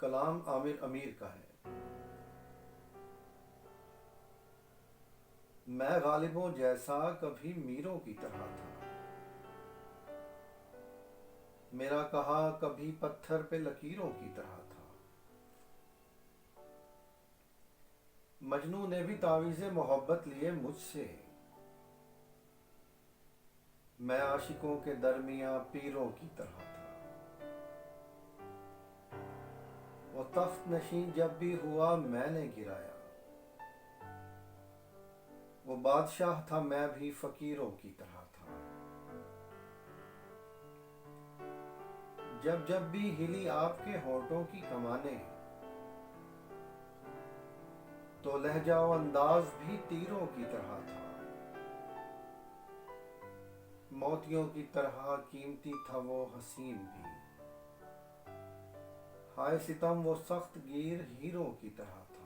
کلام عامر امیر کا ہے۔ میں غالبوں جیسا کبھی میروں کی طرح تھا، میرا کہا کبھی پتھر پہ لکیروں کی طرح تھا۔ مجنوں نے بھی تعویذ محبت لیے مجھ سے، میں عاشقوں کے درمیاں پیروں کی طرح تھا۔ وہ تخت نشین جب بھی ہوا میں نے گرایا، وہ بادشاہ تھا میں بھی فقیروں کی طرح تھا۔ جب جب بھی ہلی آپ کے ہونٹوں کی کمانیں، تو لہجہ و انداز بھی تیروں کی طرح تھا۔ موتیوں کی طرح قیمتی تھا وہ حسین بھی، ہائے ستم وہ سخت گیر ہیروں کی طرح تھا۔